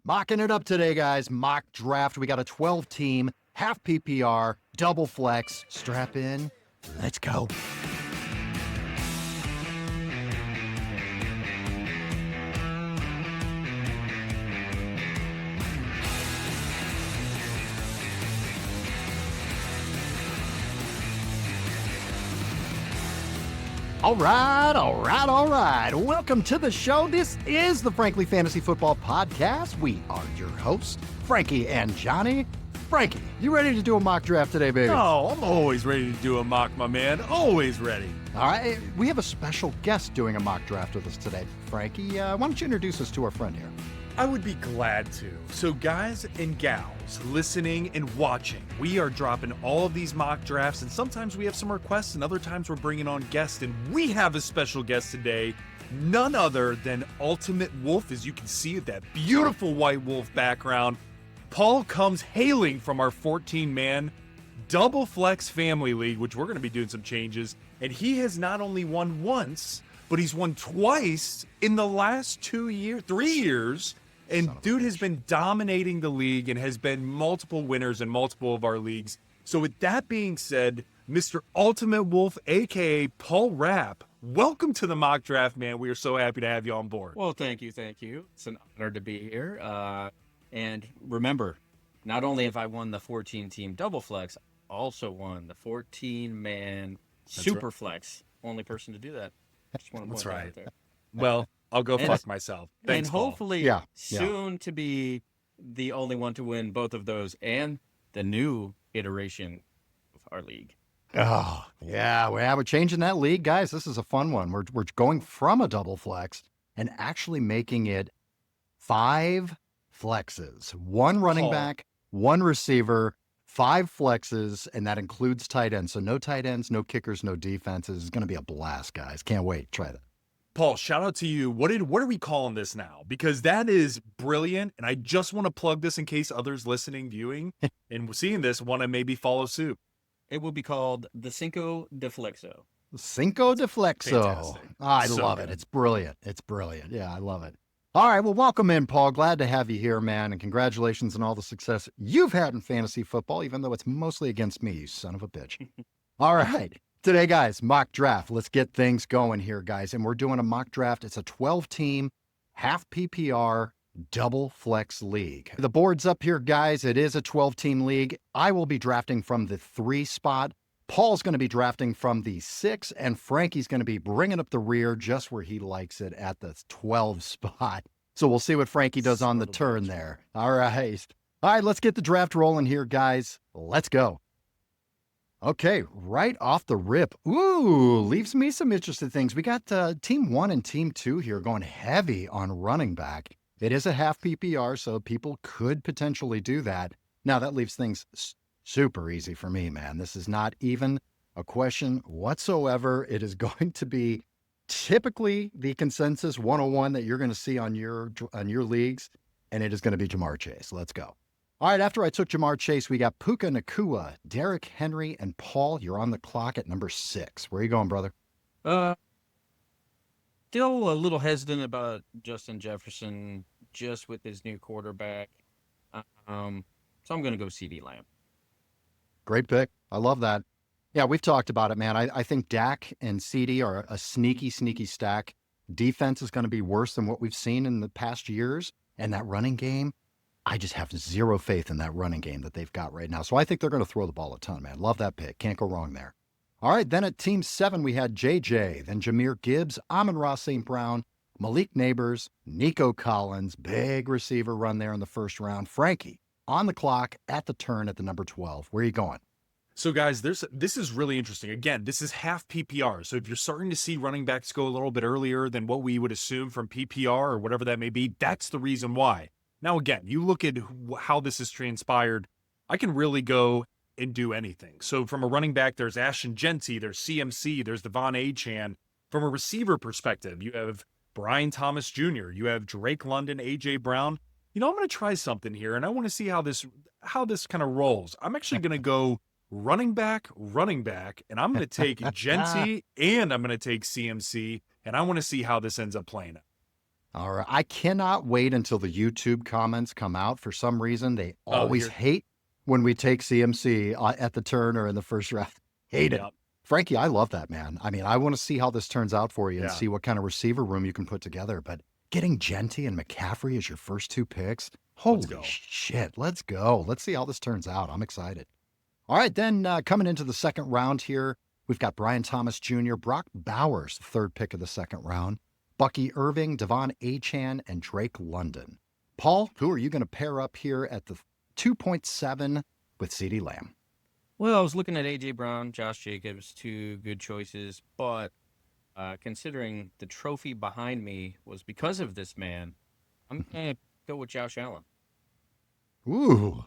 Mocking it up today, guys. Mock draft. We got a 12-team, half PPR, double flex. Strap in. Let's go. All right. Welcome to the show. This is the Frankly Fantasy Football Podcast. We are your hosts, Frankie and Johnny. Frankie, you ready to do a mock draft today, baby? Oh, I'm always ready to do a mock, my man. Always ready. All right. We have a special guest doing a mock draft with us today. Frankie, why don't you introduce us to our friend here? I would be glad to. So guys and gals listening and watching, we are dropping all of these mock drafts, and sometimes we have some requests and other times we're bringing on guests, and we have a special guest today, none other than UltimateWolff. As you can see with that beautiful white wolf background, Paul comes hailing from our 14-man double flex family league, which we're going to be doing some changes, and he has not only won once, but he's won twice in the last 3 years. And dude has been dominating the league and has been multiple winners in multiple of our leagues. So with that being said, Mr. UltimateWolff, a.k.a. Paul Rapp, welcome to the mock draft, man. We are so happy to have you on board. Well, thank you. It's an honor to be here. And remember, not only have I won the 14-team double flex, I also won the 14-man super flex. Only person to do that. Just want to point that out there. Well, I'll go fuck myself. Thanks, and hopefully Paul. soon to be the only one to win both of those and the new iteration of our league. Oh, yeah. We're changing that league, guys. This is a fun one. We're going from a double flex and actually making it 5 flexes. 1 running back, 1 receiver, 5 flexes, and that includes tight ends. So no tight ends, no kickers, no defenses. It's going to be a blast, guys. Can't wait. Try that. Paul, shout out to you. What are we calling this now? Because that is brilliant, and I just want to plug this in case others listening, viewing, and seeing this want to maybe follow suit. It will be called the Cinco de Flexo. Cinco de Flexo. Fantastic. I So love good. it. It's brilliant. Yeah, I love it. All right, well, welcome in, Paul. Glad to have you here, man, and congratulations on all the success you've had in fantasy football, even though it's mostly against me, you son of a bitch. All right. Today, guys, mock draft. Let's get things going here, guys. And we're doing a mock draft. It's a 12-team, half PPR, double flex league. The board's up here, guys. It is a 12-team league. I will be drafting from the 3 spot. Paul's going to be drafting from the 6, and Frankie's going to be bringing up the rear just where he likes it at the 12 spot. So we'll see what Frankie does on the turn there. All right. All right, let's get the draft rolling here, guys. Let's go. Okay, right off the rip. Ooh, leaves me some interesting things. We got Team 1 and Team 2 here going heavy on running back. It is a half PPR, so people could potentially do that. Now, that leaves things super easy for me, man. This is not even a question whatsoever. It is going to be typically the consensus 101 that you're going to see on your leagues, and it is going to be Jamar Chase. Let's go. All right, after I took Jamar Chase, we got Puka Nacua, Derrick Henry, and Paul. You're on the clock at number 6. Where are you going, brother? Still a little hesitant about Justin Jefferson just with his new quarterback. So I'm going to go CeeDee Lamb. Great pick. I love that. Yeah, we've talked about it, man. I think Dak and CeeDee are a sneaky stack. Defense is going to be worse than what we've seen in the past years. And that running game, I just have zero faith in that running game that they've got right now. So I think they're going to throw the ball a ton, man. Love that pick. Can't go wrong there. All right, then at Team 7, we had JJ, then Jahmyr Gibbs, Amon-Ra St. Brown, Malik Neighbors, Nico Collins, big receiver run there in the first round. Frankie, on the clock at the turn at the number 12. Where are you going? So guys, this is really interesting. Again, this is half PPR. So if you're starting to see running backs go a little bit earlier than what we would assume from PPR or whatever that may be, that's the reason why. Now, again, you look at how this has transpired, I can really go and do anything. So from a running back, there's Ashton Geanty, there's CMC, there's Devon Achane. From a receiver perspective, you have Brian Thomas Jr., you have Drake London, A.J. Brown. You know, I'm going to try something here, and I want to see how this kind of rolls. I'm actually going to go running back, and I'm going to take Geanty, and I'm going to take CMC, and I want to see how this ends up playing out. All right. I cannot wait until the YouTube comments come out. For some reason, they always here. hate when we take CMC at the turn or in the first round. Hate it. Yep. Frankie, I love that, man. I mean, I want to see how this turns out for you and Yeah. see what kind of receiver room you can put together. But getting Geanty and McCaffrey as your first two picks, holy go. shit. Let's go. Let's see how this turns out. I'm excited. All right, then coming into the second round here, we've got Brian Thomas Jr., Brock Bowers, the third pick of the second round, Bucky Irving, Devon Achane, and Drake London. Paul, who are you going to pair up here at the 2.7 with CeeDee Lamb? Well, I was looking at A.J. Brown, Josh Jacobs, two good choices, but considering the trophy behind me was because of this man, I'm going to go with Josh Allen. Ooh,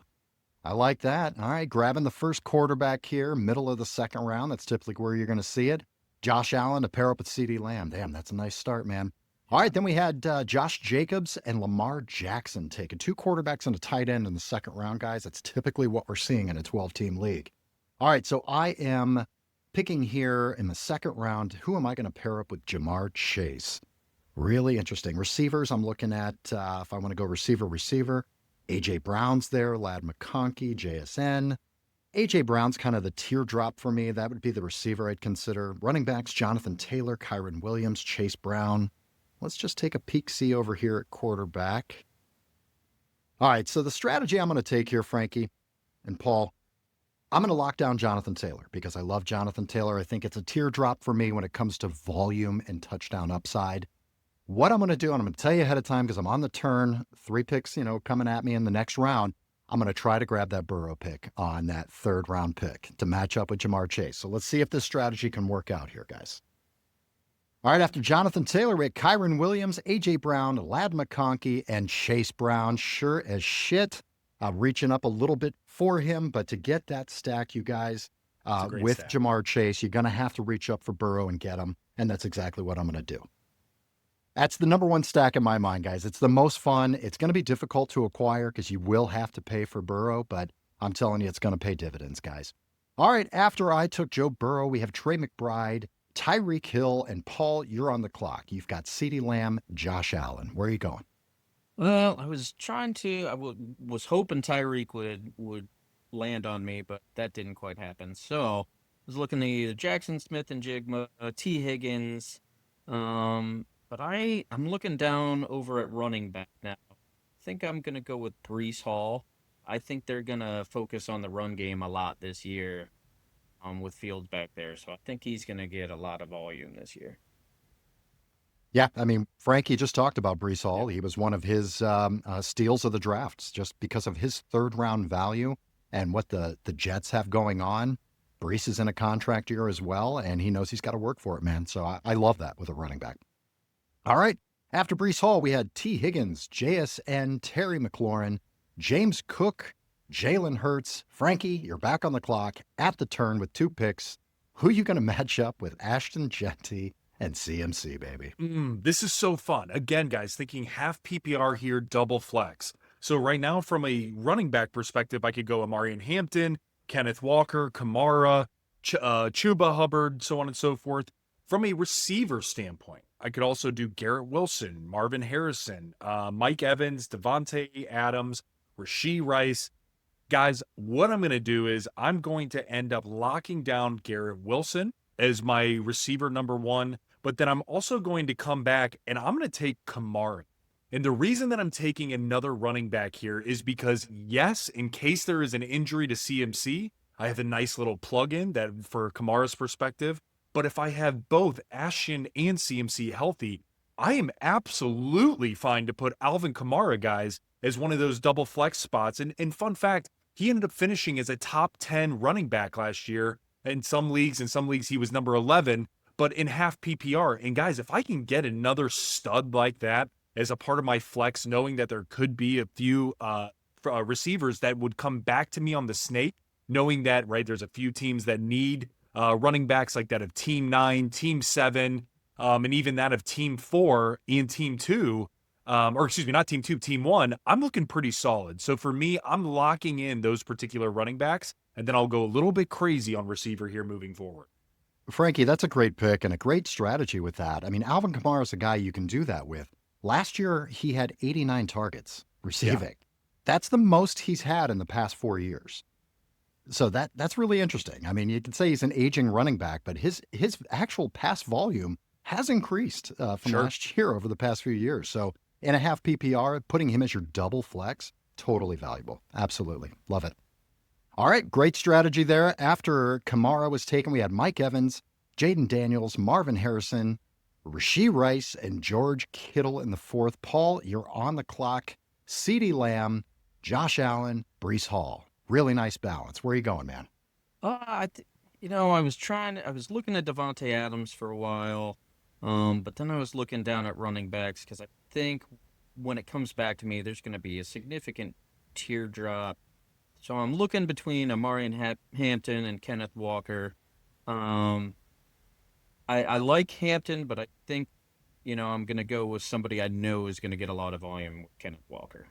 I like that. All right, grabbing the first quarterback here, middle of the second round. That's typically where you're going to see it. Josh Allen to pair up with CeeDee Lamb. Damn, that's a nice start, man. All right, then we had Josh Jacobs and Lamar Jackson taking two quarterbacks and a tight end in the second round, guys. That's typically what we're seeing in a 12-team league. All right, so I am picking here in the second round. Who am I going to pair up with Jamar Chase? Really interesting. Receivers, I'm looking at, if I want to go receiver, A.J. Brown's there, Lad McConkey, JSN. A.J. Brown's kind of the teardrop for me. That would be the receiver I'd consider. Running backs, Jonathan Taylor, Kyron Williams, Chase Brown. Let's just take a peek-see over here at quarterback. All right, so the strategy I'm going to take here, Frankie and Paul, I'm going to lock down Jonathan Taylor because I love Jonathan Taylor. I think it's a teardrop for me when it comes to volume and touchdown upside. What I'm going to do, and I'm going to tell you ahead of time because I'm on the turn, 3 picks, coming at me in the next round. I'm going to try to grab that Burrow pick on that third round pick to match up with Jamar Chase. So let's see if this strategy can work out here, guys. All right, after Jonathan Taylor, we had Kyron Williams, A.J. Brown, Lad McConkey, and Chase Brown. Sure as shit. Reaching up a little bit for him, but to get that stack, you guys, with stack. Jamar Chase, you're going to have to reach up for Burrow and get him, and that's exactly what I'm going to do. That's the number one stack in my mind, guys. It's the most fun. It's going to be difficult to acquire because you will have to pay for Burrow, but I'm telling you, it's going to pay dividends, guys. All right, after I took Joe Burrow, we have Trey McBride, Tyreek Hill, and Paul, you're on the clock. You've got CeeDee Lamb, Josh Allen. Where are you going? Well, I was was hoping Tyreek would land on me, but that didn't quite happen. So I was looking at either Jackson Smith and Jigma, T. Higgins, but I'm looking down over at running back now. I think I'm gonna go with Breece Hall. I think they're gonna focus on the run game a lot this year, with Fields back there. So I think he's gonna get a lot of volume this year. Yeah, I mean, Frankie just talked about Breece Hall. He was one of his steals of the drafts just because of his third-round value and what the Jets have going on. Breece is in a contract year as well, and he knows he's got to work for it, man. So I love that with a running back. All right, after Breece Hall, we had T. Higgins, JSN, Terry McLaurin, James Cook, Jalen Hurts. Frankie, you're back on the clock at the turn with 2 picks. Who are you going to match up with? Ashton Jeanty and CMC, baby. This is so fun. Again, guys, thinking half PPR here, double flex. So right now, from a running back perspective, I could go Amarian Hampton, Kenneth Walker, Kamara, Chuba Hubbard, so on and so forth. From a receiver standpoint, I could also do Garrett Wilson, Marvin Harrison, Mike Evans, Devontae Adams, Rashee Rice. Guys, what I'm going to do is I'm going to end up locking down Garrett Wilson as my receiver number 1. But then I'm also going to come back and I'm going to take Kamara. And the reason that I'm taking another running back here is because, yes, in case there is an injury to CMC, I have a nice little plug-in that for Kamara's perspective. But if I have both Ashton and CMC healthy, I am absolutely fine to put Alvin Kamara, guys, as one of those double flex spots. And fun fact, he ended up finishing as a top 10 running back last year. In some leagues he was number 11. But in half PPR. And guys, if I can get another stud like that as a part of my flex, knowing that there could be a few receivers that would come back to me on the snake, knowing that, right, there's a few teams that need running backs like that of Team 9, Team 7, and even that of Team 4 and Team 2, or excuse me, not Team 2, Team 1, I'm looking pretty solid. So for me, I'm locking in those particular running backs, and then I'll go a little bit crazy on receiver here moving forward. Frankie, that's a great pick and a great strategy with that. I mean, Alvin Kamara is a guy you can do that with. Last year, he had 89 targets receiving. Yeah. That's the most he's had in the past 4 years. So that's really interesting. I mean, you could say he's an aging running back, but his actual pass volume has increased from Sure. last year over the past few years. So in a half PPR, putting him as your double flex, totally valuable. Absolutely. Love it. All right, great strategy there. After Kamara was taken, we had Mike Evans, Jaden Daniels, Marvin Harrison, Rashee Rice, and George Kittle in the fourth. Paul, you're on the clock. CeeDee Lamb, Josh Allen, Breece Hall. Really nice balance. Where are you going, man? I was looking at Devontae Adams for a while, but then I was looking down at running backs because I think when it comes back to me, there's going to be a significant teardrop. So I'm looking between Amari and Hampton and Kenneth Walker. I like Hampton, but I think, I'm going to go with somebody I know is going to get a lot of volume with Kenneth Walker.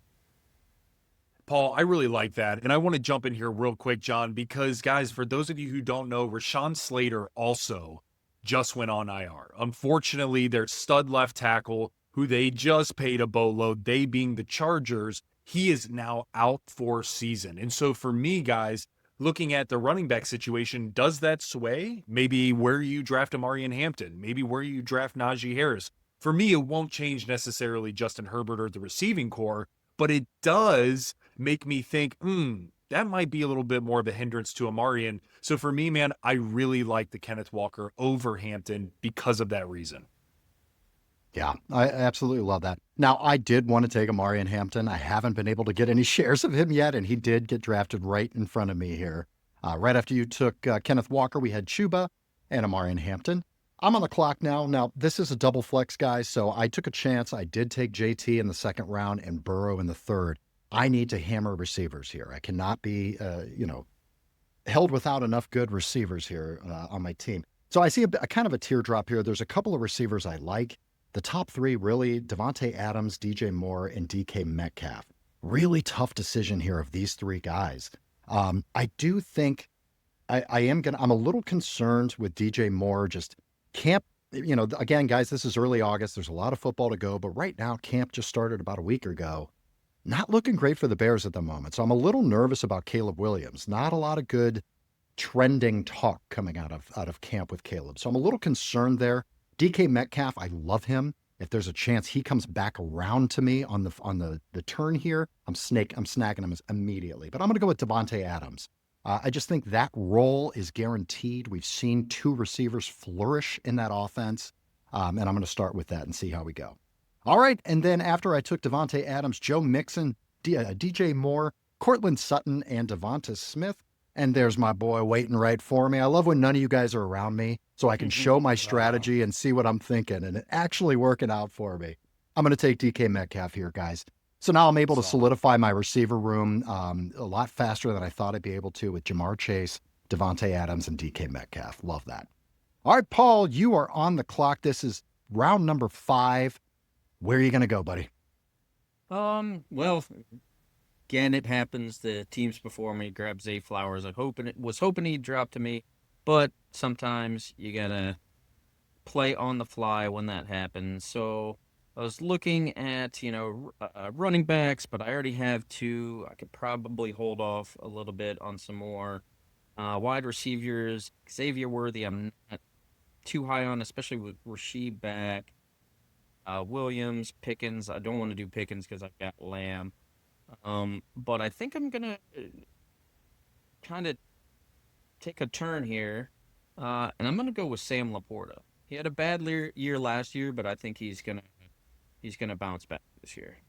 Paul, I really like that. And I want to jump in here real quick, John, because, guys, for those of you who don't know, Rashawn Slater also just went on IR. Unfortunately, their stud left tackle, who they just paid a boatload, they being the Chargers, he is now out for season. And so for me, guys, looking at the running back situation, does that sway maybe where you draft Amari and Hampton, maybe where you draft Najee Harris? For me, it won't change necessarily Justin Herbert or the receiving core, but it does make me think, that might be a little bit more of a hindrance to Amari. And so for me, man, I really like the Kenneth Walker over Hampton because of that reason. Yeah, I absolutely love that. Now, I did want to take Amari and Hampton. I haven't been able to get any shares of him yet, and he did get drafted right in front of me here. Right after you took Kenneth Walker, we had Chuba and Amari and Hampton. I'm on the clock now. Now, this is a double flex, guys, so I took a chance. I did take JT in the second round and Burrow in the third. I need to hammer receivers here. I cannot be, held without enough good receivers here on my team. So I see a kind of a teardrop here. There's a couple of receivers I like. The top three, really, Devontae Adams, DJ Moore, and DK Metcalf. Really tough decision here of these three guys. I do think I'm a little concerned with DJ Moore. Just camp, again, guys, this is early August. There's a lot of football to go, but right now camp just started about a week ago. Not looking great for the Bears at the moment. So I'm a little nervous about Caleb Williams. Not a lot of good trending talk coming out of camp with Caleb. So I'm a little concerned there. DK Metcalf, I love him. If there's a chance he comes back around to me on the turn here, I'm snagging him immediately. But I'm going to go with Devontae Adams. I just think that role is guaranteed. We've seen two receivers flourish in that offense, and I'm going to start with that and see how we go. All right, and then after I took Devontae Adams, Joe Mixon, DJ Moore, Cortland Sutton, and Devonta Smith. And there's my boy waiting right for me. I love when none of you guys are around me so I can show my strategy and see what I'm thinking and it actually working out for me. I'm going to take DK Metcalf here, guys. So now I'm able to solidify my receiver room a lot faster than I thought I'd be able to with Jamar Chase, Devontae Adams, and DK Metcalf. Love that. All right, Paul, you are on the clock. This is round number 5. Where are you going to go, buddy? Well, again, it happens. The teams before me grabbed Zay Flowers. I was hoping he'd drop to me, but sometimes you gotta play on the fly when that happens. So I was looking at running backs, but I already have 2. I could probably hold off a little bit on some more wide receivers. Xavier Worthy, I'm not too high on, especially with Rashee back. Williams, Pickens. I don't want to do Pickens because I've got Lamb. But I think I'm going to kind of take a turn here, and I'm going to go with Sam Laporta. He had a bad year last year, but I think he's going to bounce back this year.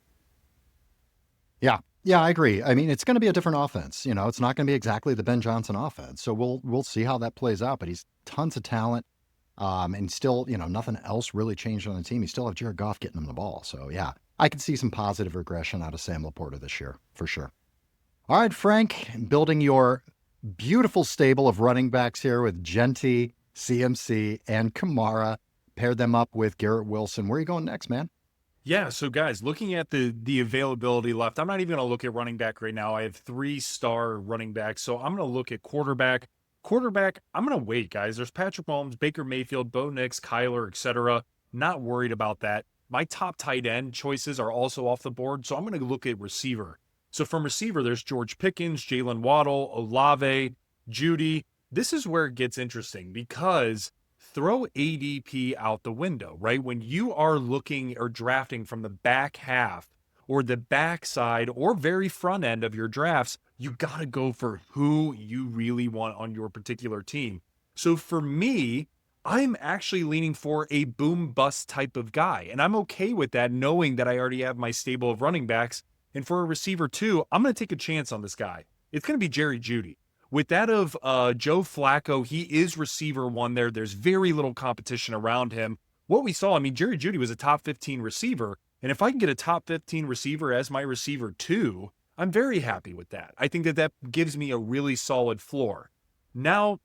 Yeah, I agree. I mean, it's going to be a different offense. It's not going to be exactly the Ben Johnson offense. So we'll see how that plays out, but he's tons of talent. And still, nothing else really changed on the team. You still have Jared Goff getting him the ball. So yeah, I can see some positive regression out of Sam Laporta this year for sure. All right, Frank, building your beautiful stable of running backs here with Geanty, CMC, and Kamara. Paired them up with Garrett Wilson. Where are you going next, man? Yeah, so guys, looking at the availability left, I'm not even going to look at running back right now. I have 3-star running backs, so I'm going to look at quarterback. Quarterback, I'm going to wait, guys. There's Patrick Mahomes, Baker Mayfield, Bo Nix, Kyler, etc. Not worried about that. my top tight end choices are also off the board. So I'm going to look at receiver. So from receiver, there's George Pickens, Jalen Waddle, Olave, Judy. This is where it gets interesting because throw ADP out the window, right? When you are looking or drafting from the back half or the backside or very front end of your drafts, you got to go for who you really want on your particular team. So for me, I'm actually leaning for a boom bust type of guy. And I'm okay with that, knowing that I already have my stable of running backs. And for a receiver too, I'm going to take a chance on this guy. It's going to be Jerry Jeudy. With that of Joe Flacco, he is receiver one there. There's very little competition around him. What we saw, I mean, Jerry Jeudy was a top 15 receiver. And if I can get a top 15 receiver as my receiver two, I'm very happy with that. I think that that gives me a really solid floor. Now,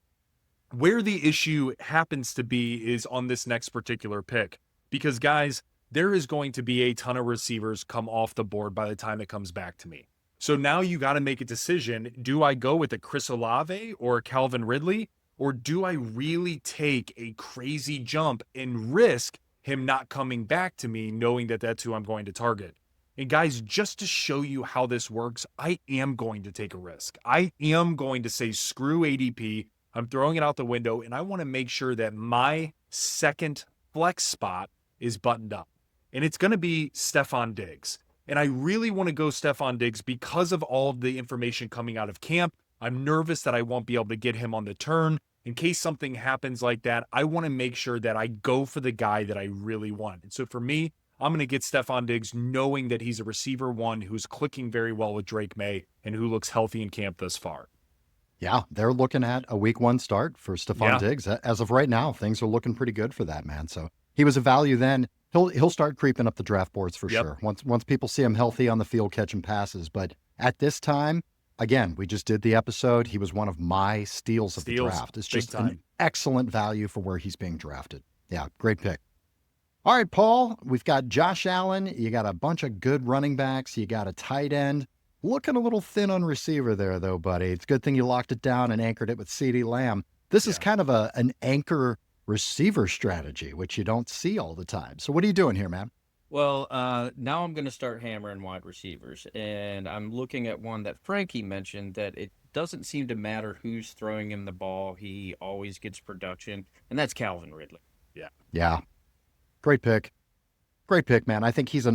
where the issue happens to be is on this next particular pick. Because, guys, there is going to be a ton of receivers come off the board by the time it comes back to me. So now you got to make a decision. Do I go with a Chris Olave or a Calvin Ridley? Or do I really take a crazy jump and risk him not coming back to me, knowing that that's who I'm going to target? And guys, just to show you how this works, I am going to take a risk. I am going to say, screw ADP. I'm throwing it out the window, and I want to make sure that my second flex spot is buttoned up. And it's going to be Stefan Diggs. And I really want to go Stefan Diggs because of all of the information coming out of camp. I'm nervous that I won't be able to get him on the turn. In case something happens like that, I want to make sure that I go for the guy that I really want. And so for me, I'm going to get Stefan Diggs, knowing that he's a receiver one who's clicking very well with Drake May and who looks healthy in camp thus far. Yeah, they're looking at a week one start for Stefan Diggs. As of right now, things are looking pretty good for that man. So he was a value then. He'll start creeping up the draft boards for sure. Once people see him healthy on the field catching passes. But at this time, again, we just did the episode. He was one of my steals of the draft. It's just an excellent value for where he's being drafted. Yeah, great pick. All right, Paul, we've got Josh Allen. You got a bunch of good running backs. You got a tight end. Looking a little thin on receiver there, though, buddy. It's a good thing you locked it down and anchored it with CeeDee Lamb. This is kind of an anchor receiver strategy, which you don't see all the time. So what are you doing here, man? Well, now I'm going to start hammering wide receivers, and I'm looking at one that Frankie mentioned, that it doesn't seem to matter who's throwing him the ball. He always gets production, and that's Calvin Ridley. Yeah. Great pick. Great pick, man. I think he's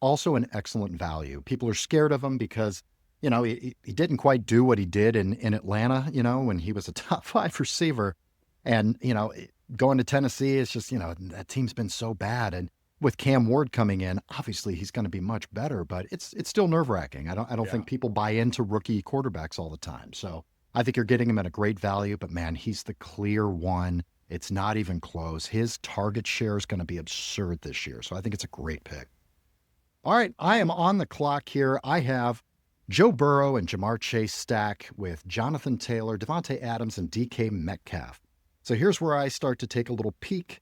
also an excellent value. People are scared of him because, you know, he didn't quite do what he did in Atlanta, you know, when he was a top 5 receiver. And, you know, going to Tennessee, it's just, you know, that team's been so bad. And with Cam Ward coming in, obviously he's going to be much better, but it's still nerve-wracking. I don't think people buy into rookie quarterbacks all the time. So I think you're getting him at a great value, but man, he's the clear one. It's not even close. His target share is going to be absurd this year. So I think it's a great pick. All right, I am on the clock here. I have Joe Burrow and Jamar Chase stack with Jonathan Taylor, Devontae Adams, and DK Metcalf. So here's where I start to take a little peek,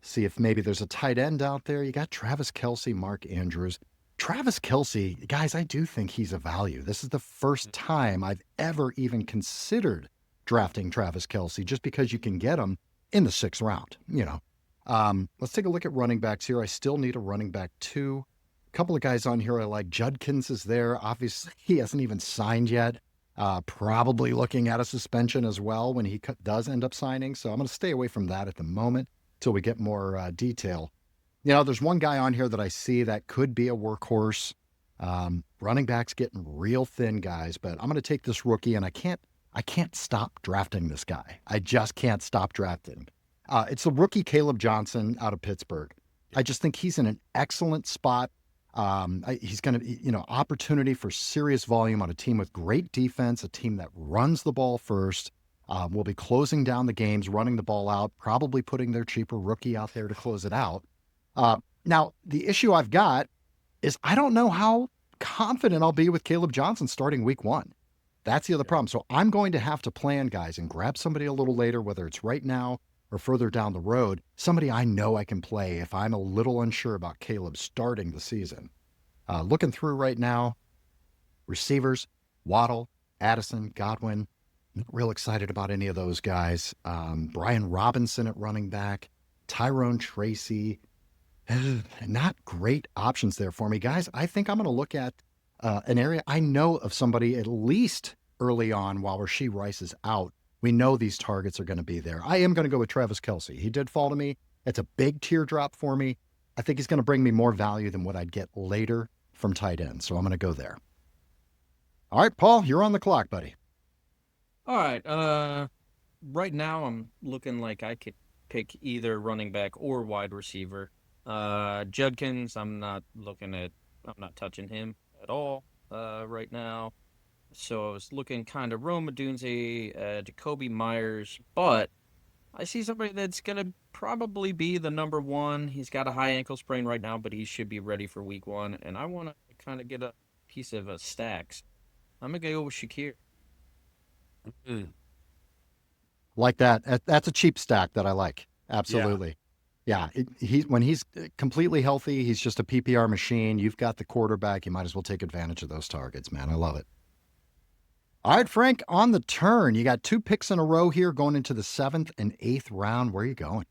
see if maybe there's a tight end out there. You got Travis Kelce, Mark Andrews. Travis Kelce, guys, I do think he's a value. This is the first time I've ever even considered drafting Travis Kelce, just because you can get him in the 6th round, you know. Let's take a look at running backs here. I still need a running back too. A couple of guys on here I like. Judkins is there. Obviously, he hasn't even signed yet. Probably looking at a suspension as well when he does end up signing. So I'm going to stay away from that at the moment till we get more detail. You know, there's one guy on here that I see that could be a workhorse. Running backs getting real thin, guys, but I'm going to take this rookie, and I can't stop drafting this guy. I just can't stop drafting. It's the rookie Caleb Johnson out of Pittsburgh. I just think he's in an excellent spot. He's going to, you know, opportunity for serious volume on a team with great defense, a team that runs the ball first, will be closing down the games, running the ball out, probably putting their cheaper rookie out there to close it out. Now, the issue I've got is I don't know how confident I'll be with Caleb Johnson starting week 1. That's the other problem. So I'm going to have to plan, guys, and grab somebody a little later, whether it's right now or further down the road, somebody I know I can play if I'm a little unsure about Caleb starting the season. Looking through right now, receivers, Waddle, Addison, Godwin, not real excited about any of those guys. Brian Robinson at running back, Tyrone Tracy, Not great options there for me, guys. I think I'm going to look at an area I know of somebody at least early on while Rashee Rice is out. We know these targets are going to be there. I am going to go with Travis Kelce. He did fall to me. It's a big teardrop for me. I think he's going to bring me more value than what I'd get later from tight end. So I'm going to go there. All right, Paul, you're on the clock, buddy. All right. Right now I'm looking like I could pick either running back or wide receiver. Judkins, I'm not touching him at all right now. So I was looking kind of Rome Odunze, Jacoby Myers, but I see somebody that's going to probably be the number one. He's got a high ankle sprain right now, but he should be ready for week 1. And I want to kind of get a piece of a stacks. I'm going to go with Shakir. Like that. That's a cheap stack that I like. Absolutely. Yeah. When he's completely healthy, he's just a PPR machine. You've got the quarterback. You might as well take advantage of those targets, man. I love it. All right, Frank, on the turn. You got 2 picks in a row here going into the 7th and 8th round. Where are you going?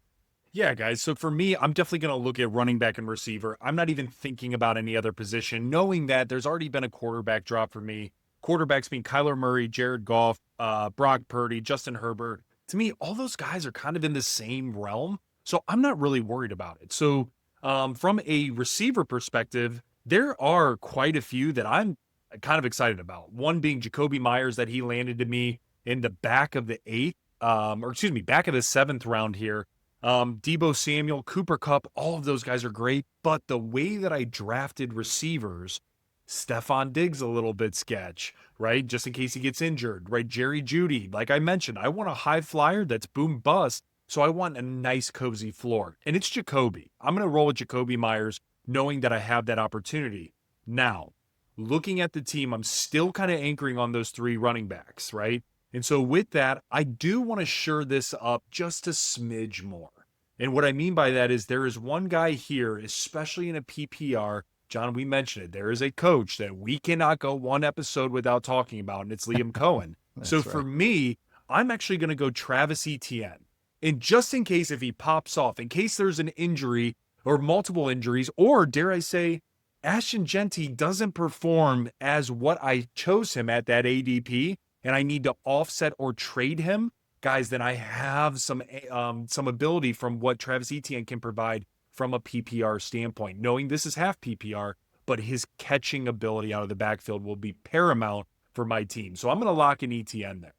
Yeah, guys. So for me, I'm definitely going to look at running back and receiver. I'm not even thinking about any other position, knowing that there's already been a quarterback drop for me. Quarterbacks being Kyler Murray, Jared Goff, Brock Purdy, Justin Herbert. To me, all those guys are kind of in the same realm. So I'm not really worried about it. So from a receiver perspective, there are quite a few that I'm kind of excited about. One being Jacoby Myers, that he landed to me in the back of the 8th, back of the 7th round here. Deebo Samuel, Cooper Kupp, all of those guys are great. But the way that I drafted receivers, Stefan Diggs a little bit sketch, right? Just in case he gets injured, right? Jerry Jeudy, like I mentioned, I want a high flyer that's boom bust. So I want a nice cozy floor. And it's Jacoby. I'm going to roll with Jacoby Myers, knowing that I have that opportunity. Now, looking at the team, I'm still kind of anchoring on those 3 running backs, right? And so with that, I do want to shore this up just a smidge more. And what I mean by that is there is one guy here, especially in a PPR, John, we mentioned it. There is a coach that we cannot go one episode without talking about, and it's Liam Cohen. So for me, I'm actually going to go Travis Etienne. And just in case if he pops off, in case there's an injury or multiple injuries, or dare I say, Ashton Geanty doesn't perform as what I chose him at that ADP, and I need to offset or trade him, guys, then I have some ability from what Travis Etienne can provide from a PPR standpoint, knowing this is half PPR, but his catching ability out of the backfield will be paramount for my team. So I'm going to lock in Etienne there.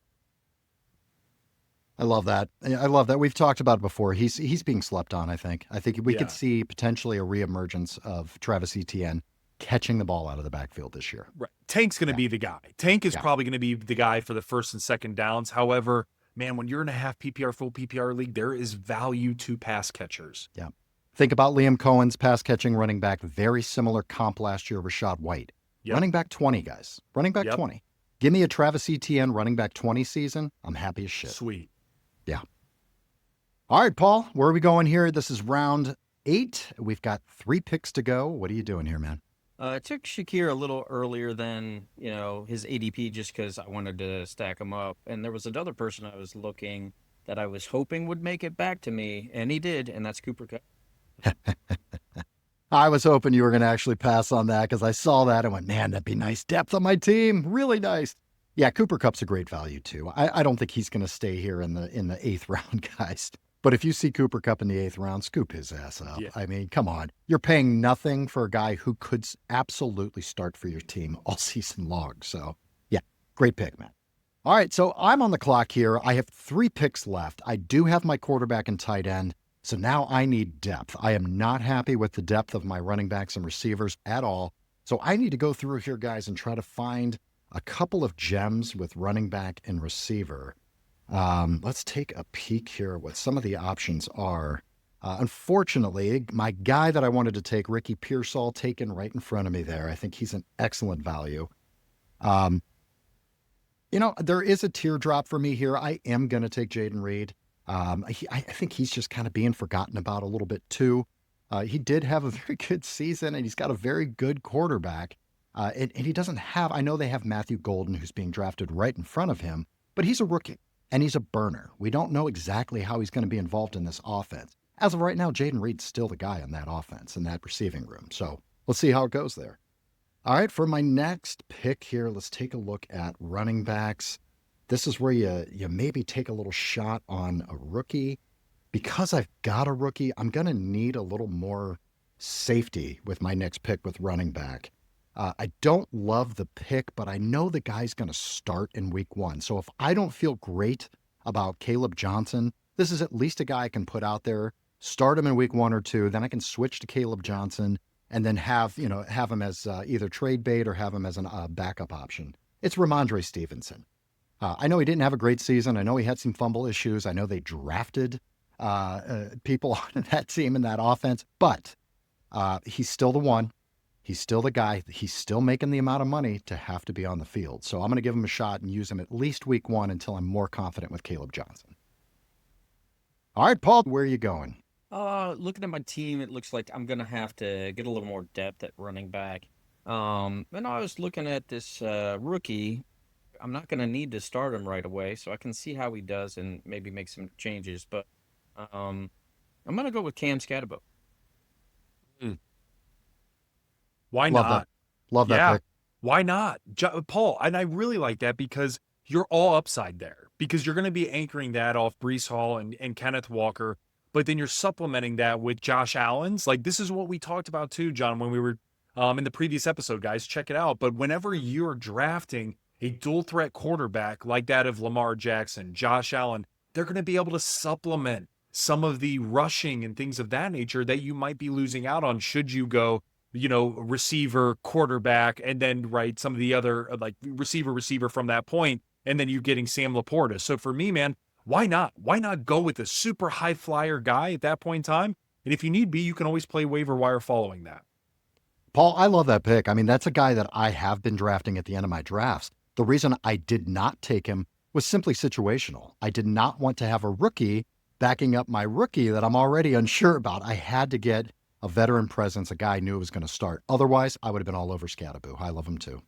I love that. I love that. We've talked about it before. He's being slept on, I think. I think we could see potentially a reemergence of Travis Etienne catching the ball out of the backfield this year. Right. Tank's going to be the guy. Tank is probably going to be the guy for the first and second downs. However, man, when you're in a half PPR, full PPR league, there is value to pass catchers. Yeah. Think about Liam Cohen's pass catching running back. Very similar comp last year, Rashad White. Yep. Running back 20, guys. Running back 20. Give me a Travis Etienne running back 20 season. I'm happy as shit. Sweet. Yeah. All right, Paul, where are we going here? This is round 8. We've got 3 picks to go. What are you doing here, man? I took Shakir a little earlier than, his ADP just because I wanted to stack him up. And there was another person I was looking that I was hoping would make it back to me, and he did, and that's Cooper Kupp. I was hoping you were going to actually pass on that because I saw that and went, man, that'd be nice depth on my team. Really nice. Yeah, Cooper Kupp's a great value too. I don't think he's going to stay here in the 8th round, guys. But if you see Cooper Kupp in the 8th round, scoop his ass up. Yeah. I mean, come on. You're paying nothing for a guy who could absolutely start for your team all season long. So, yeah, great pick, man. All right, so I'm on the clock here. I have 3 picks left. I do have my quarterback and tight end. So now I need depth. I am not happy with the depth of my running backs and receivers at all. So I need to go through here, guys, and try to find a couple of gems with running back and receiver. Let's take a peek here what some of the options are. Unfortunately, my guy that I wanted to take, Ricky Pearsall, taken right in front of me there. I think he's an excellent value. There is a teardrop for me here. I am going to take Jaden Reed. I think he's just kind of being forgotten about a little bit too. He did have a very good season, and he's got a very good quarterback. And he doesn't have, I know they have Matthew Golden, who's being drafted right in front of him, but he's a rookie, and he's a burner. We don't know exactly how he's going to be involved in this offense. as of right now, Jaden Reed's still the guy on that offense in that receiving room. So let's see how it goes there. All right, for my next pick here, let's take a look at running backs. This is where you maybe take a little shot on a rookie. Because I've got a rookie, I'm going to need a little more safety with my next pick with running back. I don't love the pick, but I know the guy's going to start in week 1. So if I don't feel great about Caleb Johnson, this is at least a guy I can put out there, start him in week 1 or 2, then I can switch to Caleb Johnson and then have him as either trade bait or have him as a backup option. It's Ramondre Stevenson. I know he didn't have a great season. I know he had some fumble issues. I know they drafted people on that team in that offense, but he's still the one. He's still the guy. He's still making the amount of money to have to be on the field. So I'm going to give him a shot and use him at least week 1 until I'm more confident with Caleb Johnson. All right, Paul, where are you going? Looking at my team, it looks like I'm going to have to get a little more depth at running back. And I was looking at this rookie. I'm not going to need to start him right away, so I can see how he does and maybe make some changes. But I'm going to go with Cam Scatterbo. Why Love not? that. Love that pick. Why not? Paul, and I really like that because you're all upside there because you're going to be anchoring that off Breece Hall and Kenneth Walker, but then you're supplementing that with Josh Allen's. Like, this is what we talked about too, John, when we were in the previous episode, guys. Check it out. But whenever you're drafting a dual threat quarterback like that of Lamar Jackson, Josh Allen, they're going to be able to supplement some of the rushing and things of that nature that you might be losing out on should you go receiver, quarterback, and then, right, some of the other, like, receiver from that point, and then you're getting Sam Laporta. So for me, man, why not? Why not go with a super high flyer guy at that point in time? And if you need be, you can always play waiver wire following that. Paul, I love that pick. I mean, that's a guy that I have been drafting at the end of my drafts. The reason I did not take him was simply situational. I did not want to have a rookie backing up my rookie that I'm already unsure about. I had to get a veteran presence, a guy I knew was going to start. Otherwise, I would have been all over Scatterbo. I love him too.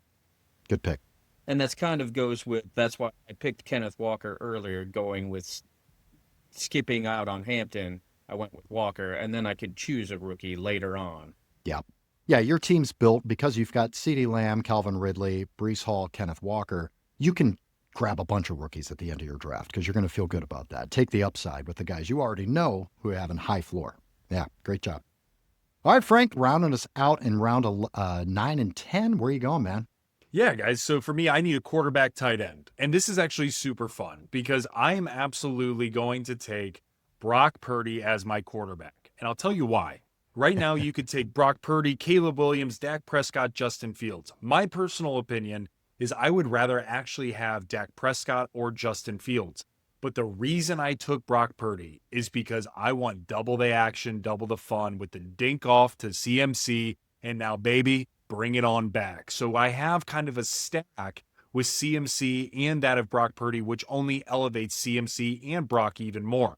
Good pick. And that's kind of goes with, that's why I picked Kenneth Walker earlier, going with skipping out on Hampton. I went with Walker, and then I could choose a rookie later on. Yeah. Yeah, your team's built because you've got CeeDee Lamb, Calvin Ridley, Breece Hall, Kenneth Walker. You can grab a bunch of rookies at the end of your draft because you're going to feel good about that. Take the upside with the guys you already know who have a high floor. Yeah, great job. All right, Frank, rounding us out in round 9 and 10. Where are you going, man? Yeah, guys. So for me, I need a quarterback tight end. And this is actually super fun because I am absolutely going to take Brock Purdy as my quarterback. And I'll tell you why. Right now, you could take Brock Purdy, Caleb Williams, Dak Prescott, Justin Fields. My personal opinion is I would rather actually have Dak Prescott or Justin Fields. But the reason I took Brock Purdy is because I want double the action, double the fun with the dink off to CMC. And now, baby, bring it on back. So I have kind of a stack with CMC and that of Brock Purdy, which only elevates CMC and Brock even more.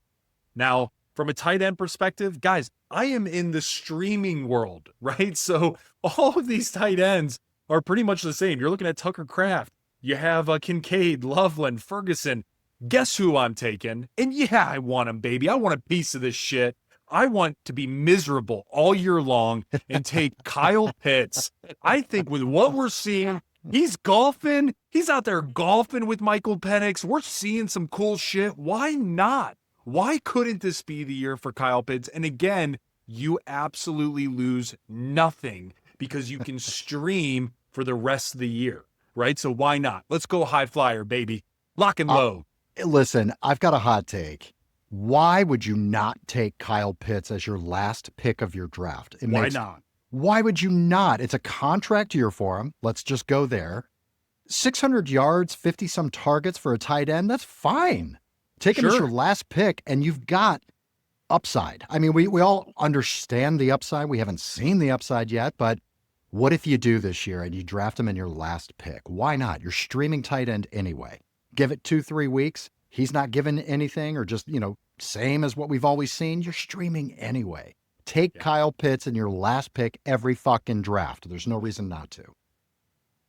Now, from a tight end perspective, guys, I am in the streaming world, right? So all of these tight ends are pretty much the same. You're looking at Tucker Kraft. You have Kincaid, Loveland, Ferguson. Guess who I'm taking? And yeah, I want him, baby. I want a piece of this shit. I want to be miserable all year long and take Kyle Pitts. I think with what we're seeing, he's golfing. He's out there golfing with Michael Penix. We're seeing some cool shit. Why not? Why couldn't this be the year for Kyle Pitts? And again, you absolutely lose nothing because you can stream for the rest of the year, right? So why not? Let's go high flyer, baby. Lock and load. Listen, I've got a hot take. Why would you not take Kyle Pitts as your last pick of your draft? Why not? Why would you not? It's a contract year for him. Let's just go there. 600 yards, 50-some targets for a tight end, that's fine. Take him as your last pick, and you've got upside. I mean, we all understand the upside. We haven't seen the upside yet, but what if you do this year and you draft him in your last pick? Why not? You're streaming tight end anyway. Give it 2-3 weeks. He's not giving anything or just, same as what we've always seen. You're streaming anyway. Take Kyle Pitts in your last pick every fucking draft. There's no reason not to.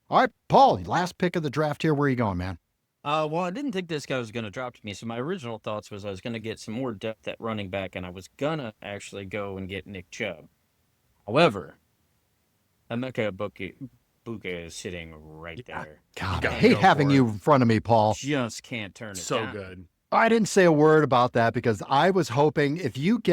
All right, Paul, last pick of the draft here. Where are you going, man? Well, I didn't think this guy was going to drop to me. So my original thoughts was I was going to get some more depth at running back, and I was going to actually go and get Nick Chubb. However, Emeka Buka is sitting right there. God, I gotta hate go having for you it. in front of me, Paul. Just can't turn it So down. good. I didn't say a word about that because I was hoping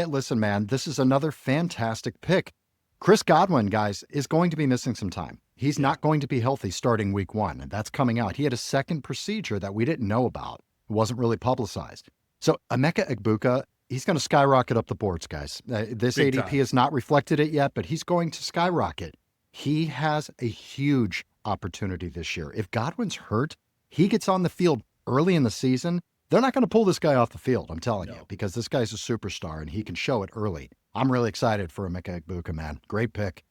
listen, man, this is another fantastic pick. Chris Godwin, guys, is going to be missing some time. He's not going to be healthy starting week 1, and that's coming out. He had a second procedure that we didn't know about. It wasn't really publicized. So Emeka Egbuka, he's going to skyrocket up the boards, guys. This Big ADP time. has not reflected it yet, but he's going to skyrocket. He has a huge opportunity this year. If Godwin's hurt, he gets on the field early in the season, they're not going to pull this guy off the field, I'm telling you, because this guy's a superstar and he can show it early. I'm really excited for Emeka Egbuka, man. Great pick.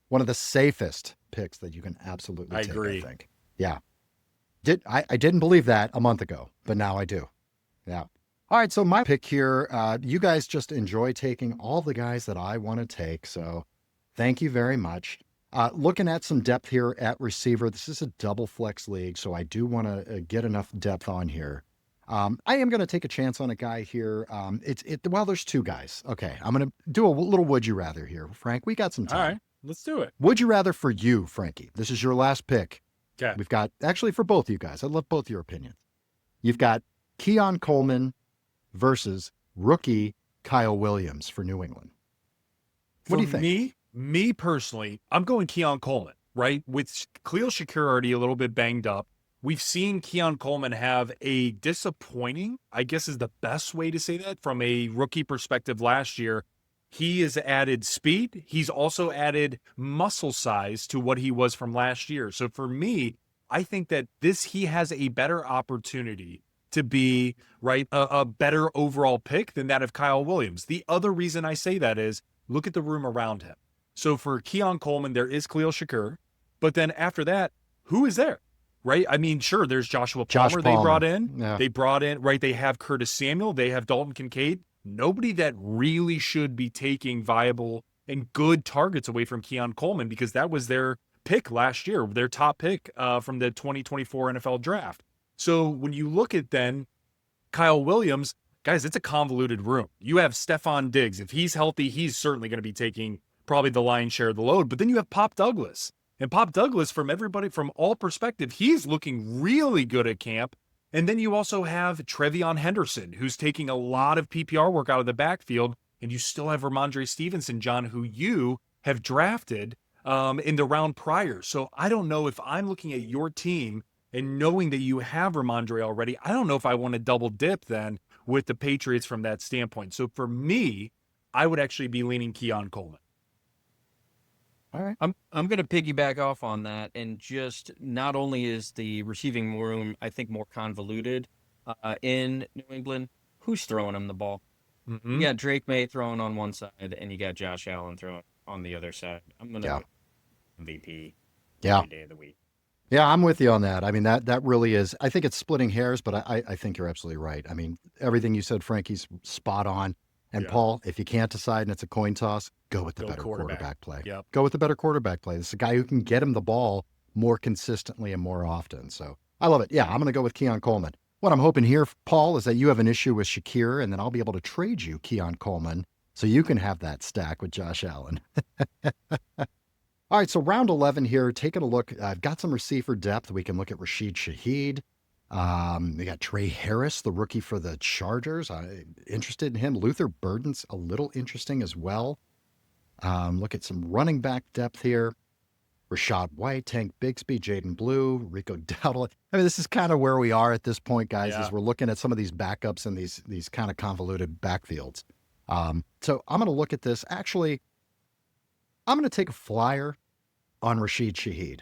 One of the safest picks that you can absolutely take, agree. I think. Yeah. I didn't believe that a month ago, but now I do. Yeah. All right, so my pick here, you guys just enjoy taking all the guys that I want to take, so thank you very much. Looking at some depth here at receiver, this is a double flex league, so I do want to get enough depth on here. I am going to take a chance on a guy here. Well, there's two guys. Okay, I'm going to do a little would you rather here. Frank, we got some time. All right, let's do it. Would you rather for you, Frankie? This is your last pick. Okay. We've got, actually for both you guys, I'd love both your opinions. You've got Keon Coleman versus rookie Kyle Williams for New England. What do you think? Me personally, I'm going Keon Coleman, right? With Khalil Shakir already a little bit banged up. We've seen Keon Coleman have a disappointing, I guess is the best way to say that, from a rookie perspective last year. He has added speed. He's also added muscle size to what he was from last year. So for me, I think that he has a better opportunity to be, right, a better overall pick than that of Kyle Williams. The other reason I say that is look at the room around him. So for Keon Coleman, there is Khalil Shakir. But then after that, who is there? Right? I mean, sure, there's Joshua Palmer, they brought in. Yeah. They brought in, right? They have Curtis Samuel. They have Dalton Kincaid. Nobody that really should be taking viable and good targets away from Keon Coleman because that was their pick last year, their top pick from the 2024 NFL draft. So when you look at then Kyle Williams, guys, it's a convoluted room. You have Stefan Diggs. If he's healthy, he's certainly going to be taking probably the lion's share of the load. But then you have Pop Douglas. And Pop Douglas, from everybody, from all perspective, he's looking really good at camp. And then you also have Trevion Henderson, who's taking a lot of PPR work out of the backfield. And you still have Ramondre Stevenson, John, who you have drafted in the round prior. So I don't know if I'm looking at your team and knowing that you have Ramondre already, I don't know if I want to double dip then with the Patriots from that standpoint. So for me, I would actually be leaning Keon Coleman. All right. I'm going to piggyback off on that, and just not only is the receiving room, I think, more convoluted in New England, who's throwing him the ball? Mm-hmm. You got Drake May throwing on one side, and you got Josh Allen throwing on the other side. I'm going to MVP every day of the week. Yeah, I'm with you on that. I mean, that really is, I think it's splitting hairs, but I think you're absolutely right. I mean, everything you said, Frankie's spot on. And Paul, if you can't decide and it's a coin toss, go with the better quarterback play. Yep. Go with the better quarterback play. This is a guy who can get him the ball more consistently and more often. So I love it. Yeah, I'm going to go with Keon Coleman. What I'm hoping here, Paul, is that you have an issue with Shakir, and then I'll be able to trade you Keon Coleman so you can have that stack with Josh Allen. All right, so round 11 here, taking a look. I've got some receiver depth. We can look at Rashid Shaheed. We got Trey Harris, the rookie for the Chargers. I'm interested in him. Luther Burden's a little interesting as well. Look at some running back depth here. Rashad White, Tank Bigsby, Jaden Blue, Rico Dowdle. I mean, this is kind of where we are at this point, guys, as we're looking at some of these backups and these kind of convoluted backfields. So I'm going to look at this. Actually, I'm going to take a flyer on Rashid Shaheed.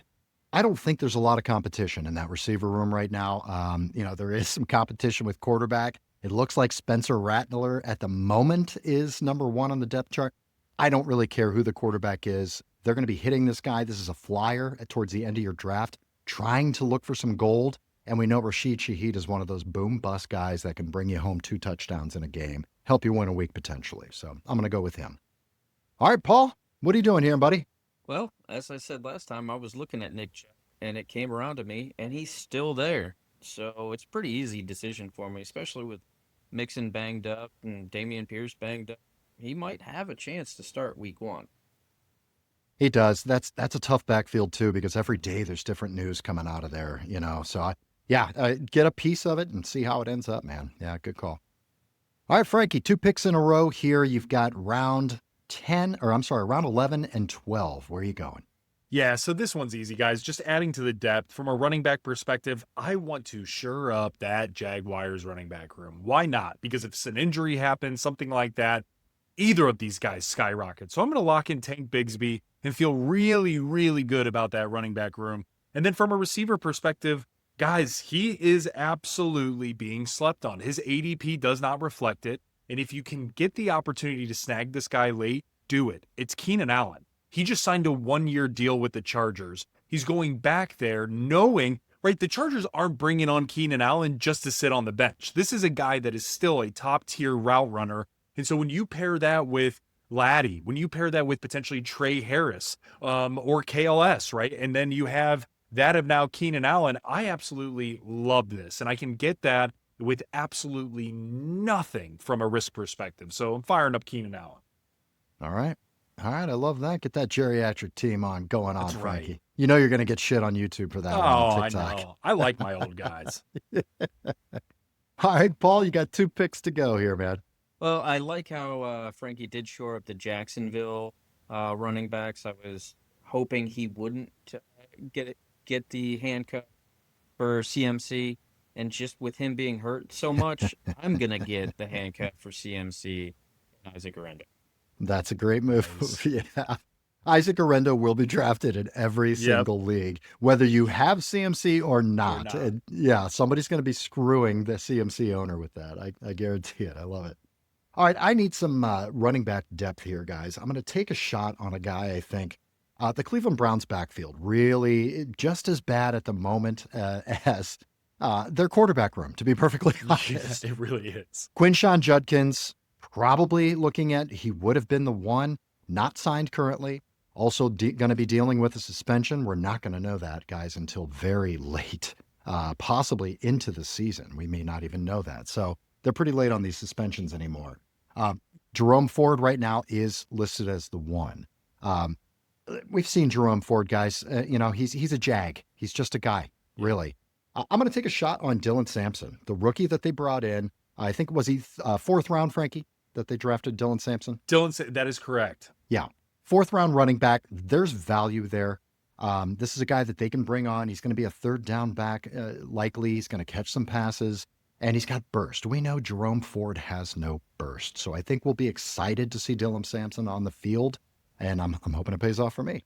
I don't think there's a lot of competition in that receiver room right now. There is some competition with quarterback. It looks like Spencer Rattler at the moment is number one on the depth chart. I don't really care who the quarterback is. They're going to be hitting this guy. This is a flyer towards the end of your draft, trying to look for some gold. And we know Rashid Shaheed is one of those boom bust guys that can bring you home 2 touchdowns in a game, help you win a week potentially. So I'm going to go with him. All right, Paul, what are you doing here, buddy? Well, as I said last time, I was looking at Nick Chubb, and it came around to me, and he's still there. So it's a pretty easy decision for me, especially with Mixon banged up and Damian Pierce banged up. He might have a chance to start week 1. He does. That's a tough backfield too, because every day there's different news coming out of there, So get a piece of it and see how it ends up, man. Yeah, good call. All right, Frankie, 2 picks in a row here. You've got round 11 and 12. Where are you going? Yeah, so this one's easy, guys. Just adding to the depth. From a running back perspective, I want to shore up that Jaguars running back room. Why not? Because if an injury happens, something like that, either of these guys skyrocket. So I'm going to lock in Tank Bigsby and feel really, really good about that running back room. And then from a receiver perspective, guys, he is absolutely being slept on. His ADP does not reflect it. And if you can get the opportunity to snag this guy late, do it. It's Keenan Allen. He just signed a 1-year deal with the Chargers. He's going back there knowing, right, the Chargers aren't bringing on Keenan Allen just to sit on the bench. This is a guy that is still a top-tier route runner. And so when you pair that with Laddie, when you pair that with potentially Trey Harris or KLS, right, and then you have that of now Keenan Allen, I absolutely love this. And I can get that with absolutely nothing from a risk perspective. So I'm firing up Keenan Allen. All right. I love that. Get that geriatric team going on, That's Frankie. right. You know you're going to get shit on YouTube for that one on I TikTok. know. I like my old guys. All right, Paul, you got 2 picks to go here, man. Well, I like how Frankie did shore up the Jacksonville running backs. I was hoping he wouldn't get the handcuff for CMC, and just with him being hurt so much, I'm gonna get the handcuff for CMC and Isaac Arendo. That's a great move. Nice. Yeah. Isaac Arendo will be drafted in every single league, whether you have CMC or not. And yeah, somebody's going to be screwing the CMC owner with that. I guarantee it. I love it. All right, I need some running back depth here, guys. I'm going to take a shot on a guy, I think. The Cleveland Browns backfield, really just as bad at the moment as their quarterback room, to be perfectly honest. It really is. Quinshon Judkins, probably looking at, he would have been the one, not signed currently. Also going to be dealing with a suspension. We're not going to know that, guys, until very late, possibly into the season. We may not even know that. So they're pretty late on these suspensions anymore. Jerome Ford right now is listed as the one. We've seen Jerome Ford, guys. He's a jag. He's just a guy, really. I'm going to take a shot on Dylan Sampson, the rookie that they brought in. I think, was he 4th round, Frankie, that they drafted Dylan Sampson? That is correct. Yeah. 4th round running back. There's value there. This is a guy that they can bring on. He's going to be a 3rd down back, likely. He's going to catch some passes, and he's got burst. We know Jerome Ford has no burst. So I think we'll be excited to see Dylan Sampson on the field, and I'm hoping it pays off for me.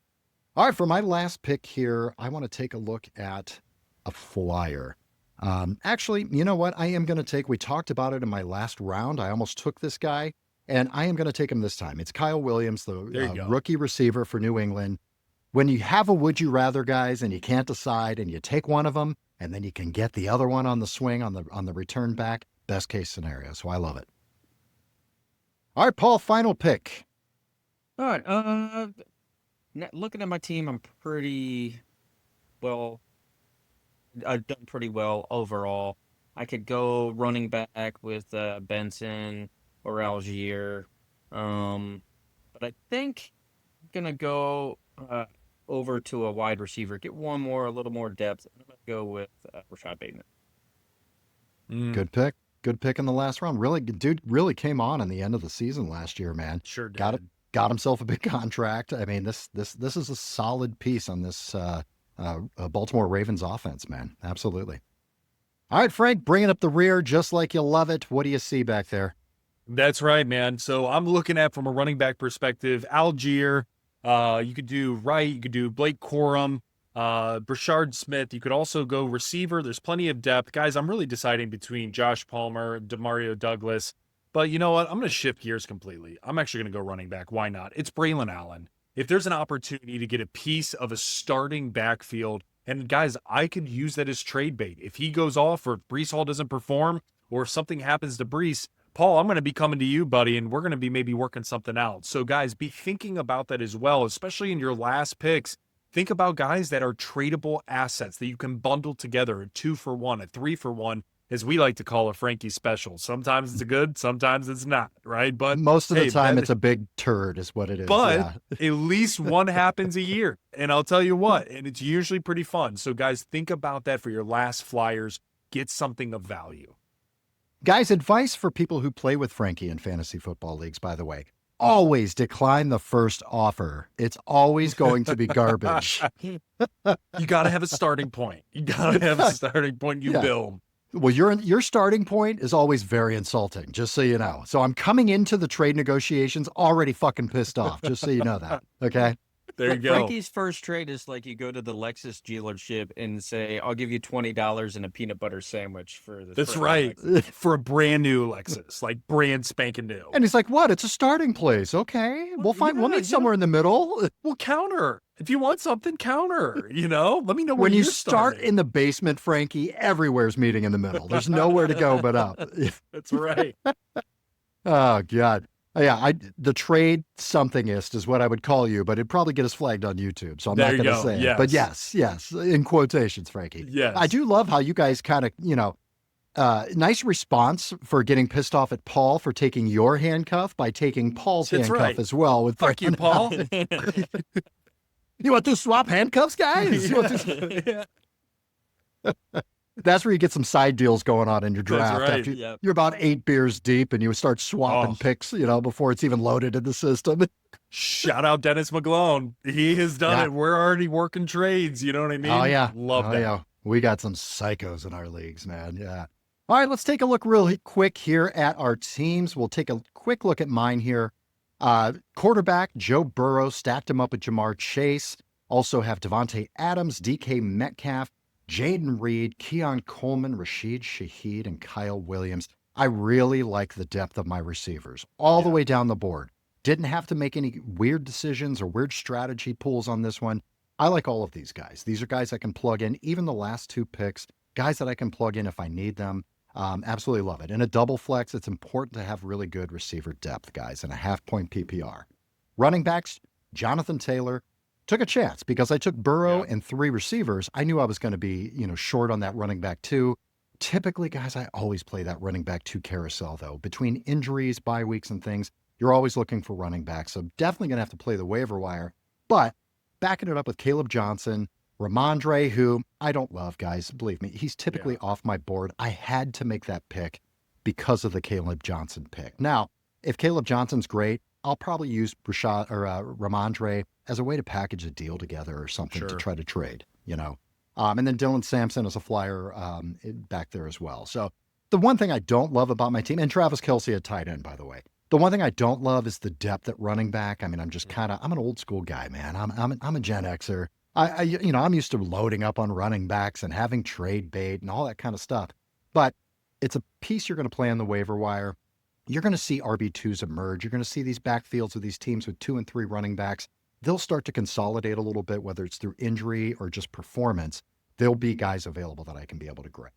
All right, for my last pick here, I want to take a look at a flyer. Actually, you know what? We talked about it in my last round. I almost took this guy, and I am going to take him this time. It's Kyle Williams, the rookie receiver for New England. When you have a would you rather, guys, and you can't decide, and you take one of them, and then you can get the other one on the swing on the return back, best case scenario. So I love it. All right, Paul, final pick. All right. Looking at my team, I'm pretty well. I've done pretty well overall. I could go running back with Benson or Algier, but I think I'm gonna go over to a wide receiver, get one more, a little more depth. I'm gonna go with Rashad Bateman. Good pick. Good pick in the last round. Really, dude, really came on in the end of the season last year, man. Sure did. Got himself a big contract. I mean, this is a solid piece on this Baltimore Ravens offense, man. Absolutely. All right, Frank, bringing up the rear just like you love it. What do you see back there? That's right, man. So I'm looking at, from a running back perspective, Algier. You could do Wright. You could do Blake Corum, Brashard Smith. You could also go receiver. There's plenty of depth. Guys, I'm really deciding between Josh Palmer, Demario Douglas. But you know what? I'm going to shift gears completely. I'm actually going to go running back. Why not? It's Braylon Allen. If there's an opportunity to get a piece of a starting backfield, and guys, I could use that as trade bait. If he goes off, or if Breece Hall doesn't perform, or if something happens to Breece, Paul, I'm going to be coming to you, buddy, and we're going to be maybe working something out. So guys, be thinking about that as well, especially in your last picks. think about guys that are tradable assets that you can bundle together, a 2-for-1, a 3-for-1, as we like to call a Frankie special. Sometimes it's good, sometimes it's not, right? But most of the time, that- it's a big turd, is what it is. but yeah. at least one happens a year. And I'll tell you what, and it's usually pretty fun. So guys, think about that for your last flyers. Get something of value. Guys, advice for people who play with Frankie in fantasy football leagues, by the way. Always decline the first offer. It's always going to be garbage. You got to have a starting point. You got to have a starting point you Yeah. build. Well, your starting point is always very insulting, just so you know. So I'm coming into the trade negotiations already fucking pissed off, just so you know that. Okay? There you go. Frankie's first trade is like you go to the Lexus dealership and say, "I'll give you $20 and a peanut butter sandwich for the." That's right. For a brand new Lexus, like brand spanking new. And he's like, what? It's a starting place. Okay. We'll meet somewhere in the middle. Well, counter. If you want something, counter. Let me know When where you you're start starting. in the basement, Frankie, everywhere's meeting in the middle. There's nowhere to go but up. That's right. Oh, God. Yeah, the trade somethingist is what I would call you, but it'd probably get us flagged on YouTube, so I'm There not you going to go. say it. Yes. But yes, in quotations, Frankie. Yes. I do love how you guys kind of, nice response for getting pissed off at Paul for taking your handcuff by taking Paul's That's handcuff right. as well. With Fuck you, Paul. You want to swap handcuffs, guys? You want to... Yeah. That's where you get some side deals going on in your That's draft. right. After Yep. you're about 8 beers deep and you start swapping Oh. picks, before it's even loaded in the system. Shout out Dennis McGlone. He has done Yeah. it. We're already working trades. You know what I mean? Oh, yeah. Love that. Yeah. We got some psychos in our leagues, man. Yeah. All right, let's take a look real quick here at our teams. We'll take a quick look at mine here. Quarterback, Joe Burrow, stacked him up with Jamar Chase. Also have Devontae Adams, DK Metcalf, Jaden Reed, Keon Coleman, Rashid Shaheed, and Kyle Williams. I really like the depth of my receivers all the way down the board. Didn't have to make any weird decisions or weird strategy pools on this one. I like all of these guys. These are guys I can plug in, even the last 2 picks, guys that I can plug in if I need them. Absolutely love it. In a double flex, it's important to have really good receiver depth, guys, in a half-point PPR. Running backs, Jonathan Taylor. Took a chance because I took Burrow and 3 receivers. I knew I was going to be, short on that running back 2. Typically, guys, I always play that running back 2 carousel, though. Between injuries, bye weeks, and things, you're always looking for running backs. So definitely going to have to play the waiver wire. But backing it up with Caleb Johnson, Ramondre, who I don't love, guys. Believe me, he's typically off my board. I had to make that pick because of the Caleb Johnson pick. Now, if Caleb Johnson's great, I'll probably use Ramondre as a way to package a deal together or something to try to trade, And then Dylan Sampson as a flyer back there as well. So the one thing I don't love about my team, and Travis Kelce at tight end, by the way. The one thing I don't love is the depth at running back. I mean, I'm just I'm an old school guy, man. I'm a Gen Xer. I'm used to loading up on running backs and having trade bait and all that kind of stuff. But it's a piece you're going to play on the waiver wire. You're going to see RB2s emerge. You're going to see these backfields of these teams with 2 and 3 running backs. They'll start to consolidate a little bit, whether it's through injury or just performance. There'll be guys available that I can be able to grab.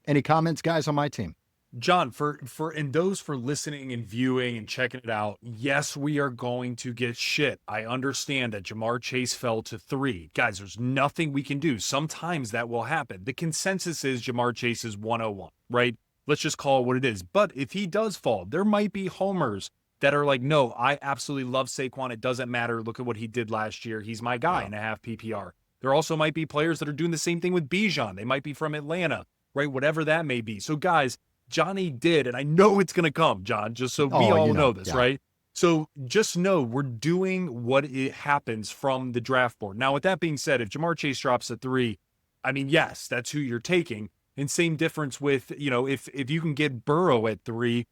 Any comments, guys, on my team? John, for those for listening and viewing and checking it out, yes, we are going to get shit. I understand that Jamar Chase fell to 3. Guys, there's nothing we can do. Sometimes that will happen. The consensus is Jamar Chase is 101, right? Let's just call it what it is. But if he does fall, there might be homers that are like, no, I absolutely love Saquon. It doesn't matter. Look at what he did last year. He's my guy in a half PPR. There also might be players that are doing the same thing with Bijan. They might be from Atlanta, right? Whatever that may be. So guys, Johnny did, and I know it's going to come, John, just so we all know this, right? So just know we're doing what it happens from the draft board. Now, with that being said, if Jamar Chase drops at 3, I mean, yes, that's who you're taking. And same difference with, if you can get Burrow at 3,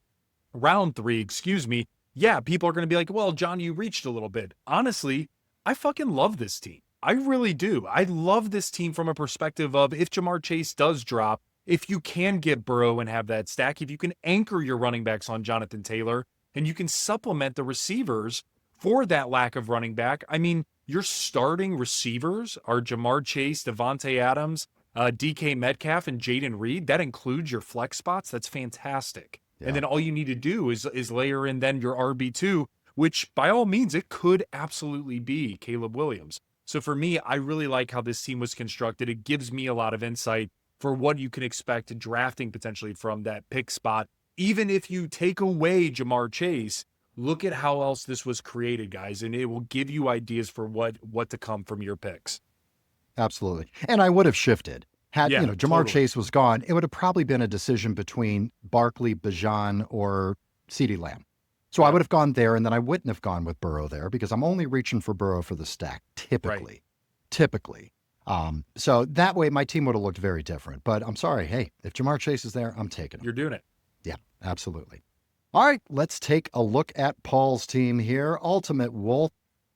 round 3, yeah, people are going to be like, well, John, you reached a little bit. Honestly, I fucking love this team. I really do. I love this team from a perspective of if Jamar Chase does drop, if you can get Burrow and have that stack, if you can anchor your running backs on Jonathan Taylor, and you can supplement the receivers for that lack of running back. I mean, your starting receivers are Jamar Chase, Devontae Adams, DK Metcalf, and Jaden Reed. That includes your flex spots. That's fantastic. Yeah. And then all you need to do is layer in then your RB2, which by all means, it could absolutely be Caleb Williams. So for me, I really like how this team was constructed. It gives me a lot of insight for what you can expect drafting potentially from that pick spot. Even if you take away Jamar Chase, look at how else this was created, guys, and it will give you ideas for what to come from your picks. Absolutely. And I would have shifted. Had, Yeah, Jamar totally. Chase was gone, it would have probably been a decision between Barkley, Bijan, or CeeDee Lamb. So I Right. would have gone there, and then I wouldn't have gone with Burrow there because I'm only reaching for Burrow for the stack, typically. Typically. So that way my team would have looked very different. But I'm sorry. Hey, if Jamar Chase is there, I'm taking him. You're doing it. Yeah, absolutely. All right, let's take a look at Paul's team here. UltimateWolff.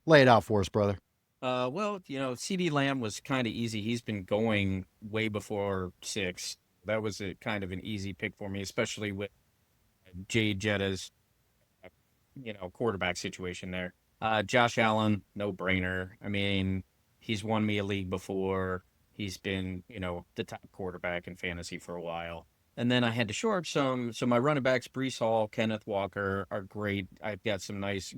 Lay it out for us, brother. Well, CeeDee Lamb was kind of easy. He's been going way before 6. That was a kind of an easy pick for me, especially with Jay Jetta's, quarterback situation there. Josh Allen, no brainer. I mean, he's won me a league before. He's been, the top quarterback in fantasy for a while. And then I had to short some. So my running backs, Brees Hall, Kenneth Walker, are great. I've got some nice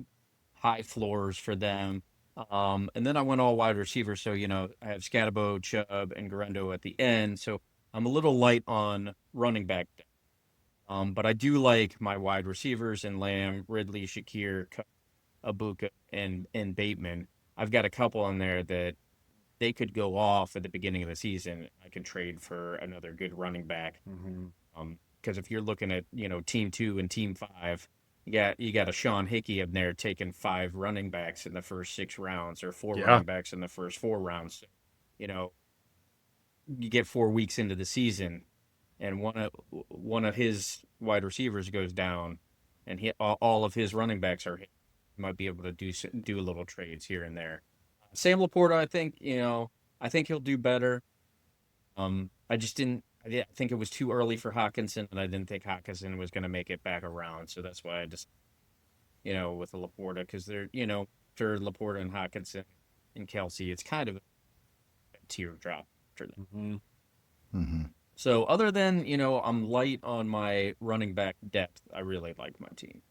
high floors for them. And then I went all wide receivers. So, I have Scatabo, Chubb, and Garendo at the end. So I'm a little light on running back. But I do like my wide receivers in Lamb, Ridley, Shakir, Abuka, and Bateman. I've got a couple in there that they could go off at the beginning of the season. I can trade for another good running back. Because if you're looking at, team 2 and team 5, you got a Sean Hickey in there taking 5 running backs in the first 6 rounds or 4 running backs in the first 4 rounds. You get 4 weeks into the season and one of his wide receivers goes down and all of his running backs are hit. You might be able to do a little trades here and there. Sam Laporta, I think he'll do better. I just didn't. I think it was too early for Hawkinson, and I didn't think Hawkinson was going to make it back around. So that's why I just, with the Laporta, because they're, after Laporta and Hawkinson and Kelsey, it's kind of a teardrop for them. So other than, I'm light on my running back depth, I really like my team.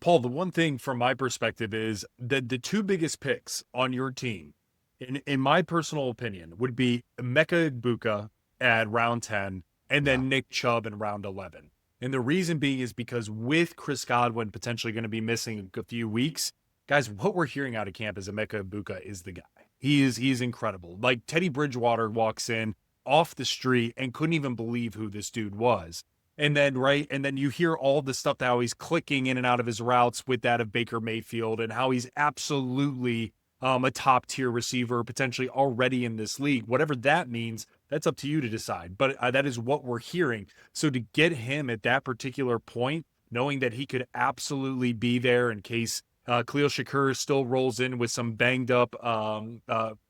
Paul, the one thing from my perspective is that the 2 biggest picks on your team, in my personal opinion, would be Emeka Egbuka at round 10 and then Nick Chubb in round 11. And the reason being is because with Chris Godwin potentially going to be missing a few weeks, guys, what we're hearing out of camp is Emeka Egbuka is the guy. He's incredible. Like Teddy Bridgewater walks in off the street and couldn't even believe who this dude was. And then you hear all the stuff that how he's clicking in and out of his routes with that of Baker Mayfield and how he's absolutely a top tier receiver, potentially already in this league. Whatever that means, that's up to you to decide. But that is what we're hearing. So to get him at that particular point, knowing that he could absolutely be there in case Khalil Shakir still rolls in with some banged up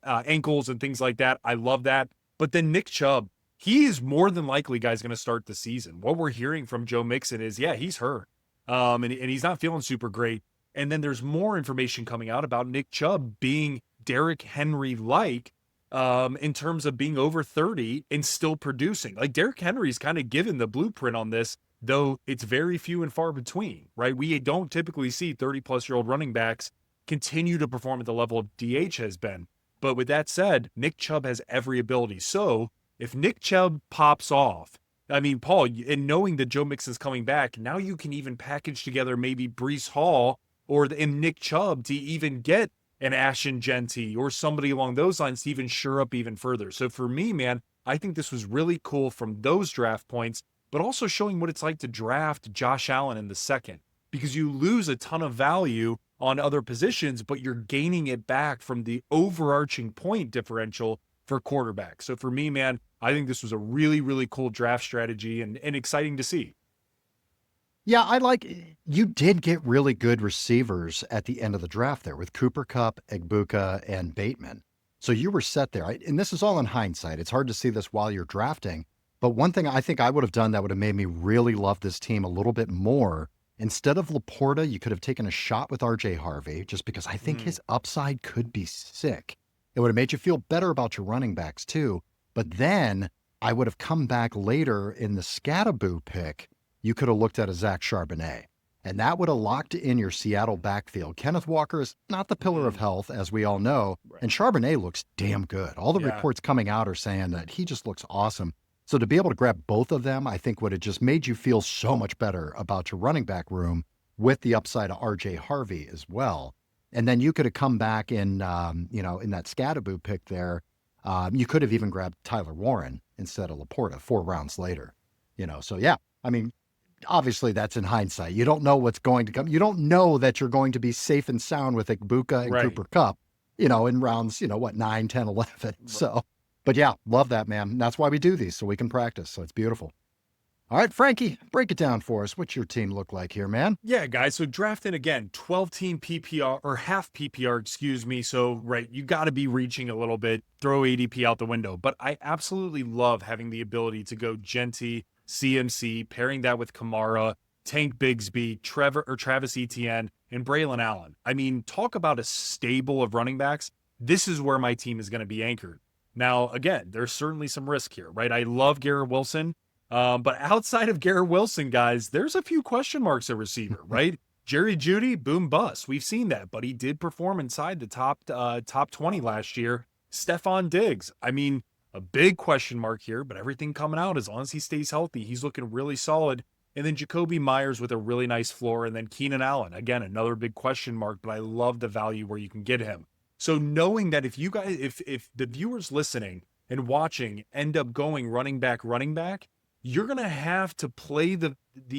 ankles and things like that, I love that. But then Nick Chubb, he is more than likely, guys, going to start the season. What we're hearing from Joe Mixon is, he's hurt. And he's not feeling super great. And then there's more information coming out about Nick Chubb being Derrick Henry-like in terms of being over 30 and still producing. Like Derrick Henry's kind of given the blueprint on this, though it's very few and far between, right? We don't typically see 30-plus-year-old running backs continue to perform at the level of DH has been. But with that said, Nick Chubb has every ability. So if Nick Chubb pops off, I mean, Paul, and knowing that Joe Mixon's coming back, now you can even package together maybe Brees Hall and Nick Chubb to even get an Ashton Geanty or somebody along those lines to even shore up even further. So for me, man, I think this was really cool from those draft points, but also showing what it's like to draft Josh Allen in the second, because you lose a ton of value on other positions, but you're gaining it back from the overarching point differential for quarterback. So for me, man, I think this was a really, really cool draft strategy and exciting to see. Yeah, you did get really good receivers at the end of the draft there with Cooper Kupp, Egbuka, and Bateman. So you were set there. And this is all in hindsight. It's hard to see this while you're drafting. But one thing I think I would have done that would have made me really love this team a little bit more. Instead of Laporta, you could have taken a shot with RJ Harvey, just because I think his upside could be sick. It would have made you feel better about your running backs too. But then I would have come back later in the Scatterboo pick. You could have looked at a Zach Charbonnet. and that would have locked in your Seattle backfield. Kenneth Walker is not the pillar of health, as we all know, and Charbonnet looks damn good. All the reports coming out are saying that he just looks awesome. So to be able to grab both of them, I think would have just made you feel so much better about your running back room with the upside of R.J. Harvey as well. And then you could have come back in, in that Scadaboo pick there. You could have even grabbed Tyler Warren instead of Laporta 4 rounds later. So yeah, I mean, obviously that's in hindsight. You don't know what's going to come. You don't know that you're going to be safe and sound with Igbuka and Cooper Kupp, in rounds, 9, 10, 11. So, but yeah, love that, man. That's why we do these, so we can practice. So it's beautiful. All right, Frankie, break it down for us. What's your team look like here, man? Yeah, guys. So drafting again, 12-team PPR or half PPR, excuse me. So, you got to be reaching a little bit, throw ADP out the window. But I absolutely love having the ability to go Geanty, CMC, pairing that with Kamara, Tank Bigsby, Travis Etienne, and Braylon Allen. I mean, talk about a stable of running backs. This is where my team is going to be anchored. Now, again, there's certainly some risk here, right? I love Garrett Wilson. But outside of Garrett Wilson, guys, there's a few question marks at receiver, right? Jerry Jeudy, boom bust. We've seen that, but he did perform inside the top 20 last year. Stefan Diggs, I mean, a big question mark here, but everything coming out, as long as he stays healthy, he's looking really solid. And then Jacoby Myers with a really nice floor, and then Keenan Allen, again, another big question mark, but I love the value where you can get him. So knowing that if you guys, if the viewers listening and watching end up going running back, you're going to have to play the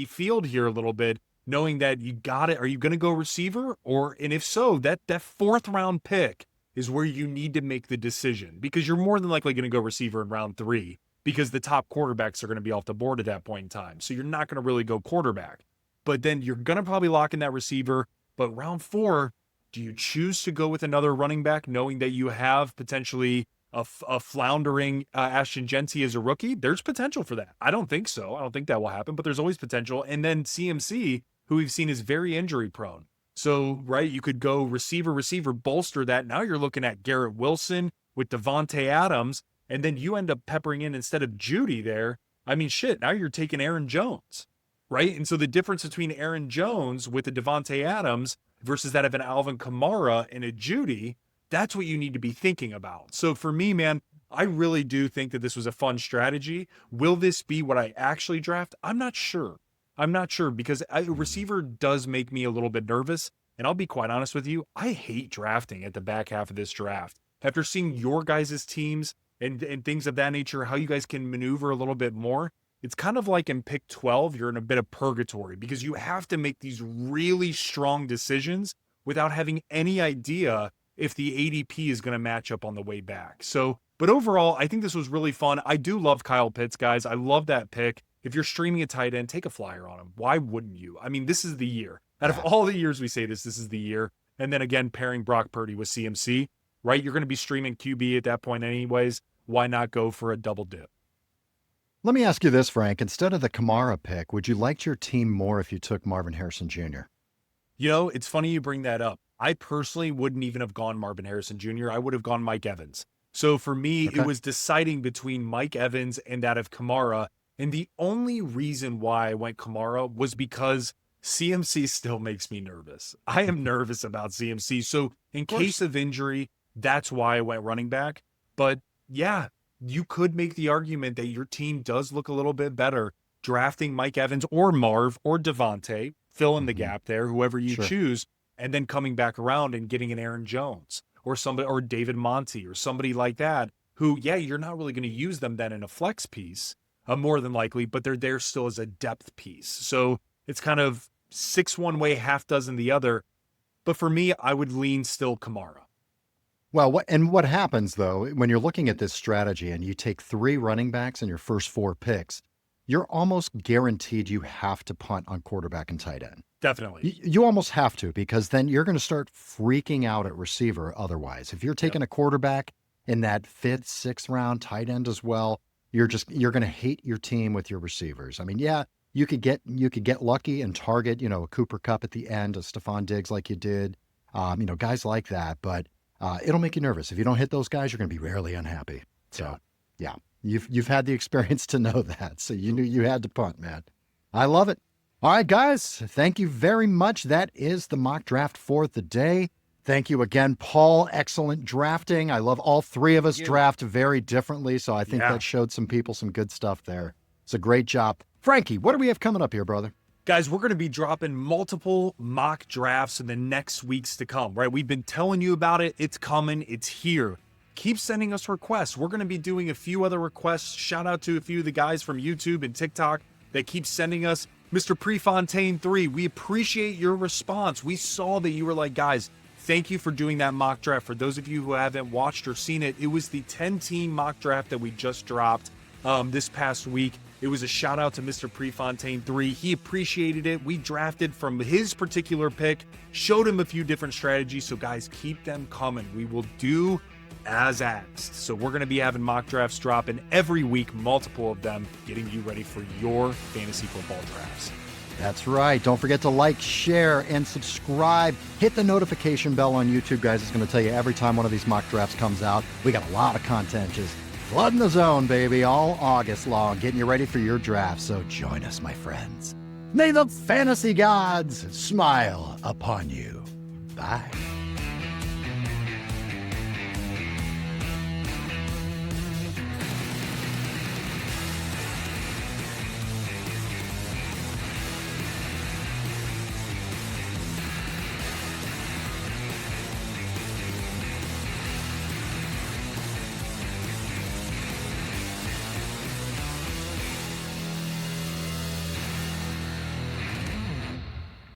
field here a little bit, knowing that you got it. Are you going to go receiver? And if so, that 4th round pick is where you need to make the decision, because you're more than likely going to go receiver in round 3 because the top quarterbacks are going to be off the board at that point in time. So you're not going to really go quarterback, but then you're going to probably lock in that receiver. But round 4, do you choose to go with another running back, knowing that you have potentially a floundering Ashton Jeanty as a rookie? There's potential for that. I don't think so. I don't think that will happen, but there's always potential. And then CMC, who we've seen is very injury prone. So, you could go receiver, bolster that. Now you're looking at Garrett Wilson with Devontae Adams, and then you end up peppering in instead of Jeudy there. I mean, now you're taking Aaron Jones, right? And so the difference between Aaron Jones with a Devontae Adams versus that of an Alvin Kamara and a Jeudy, that's what you need to be thinking about. So for me, man, I really do think that this was a fun strategy. Will this be what I actually draft? I'm not sure. Because a receiver does make me a little bit nervous. And I'll be quite honest with you, I hate drafting at the back half of this draft. After seeing your guys' teams and things of that nature, how you guys can maneuver a little bit more, it's kind of like in pick 12, you're in a bit of purgatory because you have to make these really strong decisions without having any idea if the ADP is going to match up on the way back. So, but overall, I think this was really fun. I do love Kyle Pitts, guys. I love that pick. If you're streaming a tight end, take a flyer on him. Why wouldn't you? I mean, this is the year. Out of all the years we say this is the year. And then again, pairing Brock Purdy with CMC, right? You're going to be streaming QB at that point anyways. Why not go for a double dip? Let me ask you this, Frank. Instead of the Kamara pick, would you like your team more if you took Marvin Harrison Jr.? It's funny you bring that up. I personally wouldn't even have gone Marvin Harrison Jr. I would have gone Mike Evans. So for me, It was deciding between Mike Evans and that of Kamara. And the only reason why I went Kamara was because CMC still makes me nervous. I am nervous about CMC. So in case of injury, that's why I went running back. But yeah, you could make the argument that your team does look a little bit better drafting Mike Evans or Marv or Devontae, fill in the gap there, whoever you choose, and then coming back around and getting an Aaron Jones or somebody, or David Monty or somebody like that, who, you're not really going to use them then in a flex piece, more than likely, but they're there still as a depth piece. So it's kind of 6 one way, half dozen the other. But for me, I would lean still Kamara. Well, what happens, though, when you're looking at this strategy and you take 3 running backs in your first 4 picks, you're almost guaranteed you have to punt on quarterback and tight end. Definitely. You almost have to, because then you're going to start freaking out at receiver otherwise. If you're taking a quarterback in that 5th, 6th round, tight end as well, you're going to hate your team with your receivers. I mean, you could get lucky and target, a Cooper Kupp at the end, a Stefan Diggs like you did, guys like that, but it'll make you nervous. If you don't hit those guys, you're going to be rarely unhappy. So, you've had the experience to know that. So you knew you had to punt, man. I love it. All right, guys, thank you very much. That is the mock draft for the day. Thank you again, Paul. Excellent drafting. I love all three of us draft very differently, so I think that showed some people some good stuff there. It's a great job. Frankie, what do we have coming up here, brother? Guys, we're going to be dropping multiple mock drafts in the next weeks to come, right? We've been telling you about it. It's coming. It's here. Keep sending us requests. We're going to be doing a few other requests. Shout out to a few of the guys from YouTube and TikTok that keep sending us. Mr. Prefontaine 3, we appreciate your response. We saw that you were like, guys, thank you for doing that mock draft. For those of you who haven't watched or seen it, it was the 10-team mock draft that we just dropped this past week. It was a shout out to Mr. Prefontaine 3. He appreciated it. We drafted from his particular pick, showed him a few different strategies. So guys, keep them coming. We will do as asked. So we're going to be having mock drafts dropping every week, multiple of them, getting you ready for your fantasy football drafts. That's right. Don't forget to like, share, and subscribe. Hit the notification bell on YouTube, guys. It's going to tell you every time one of these mock drafts comes out. We got a lot of content just flooding the zone, baby, all August long, getting you ready for your draft. So join us, my friends. May the fantasy gods smile upon you. Bye.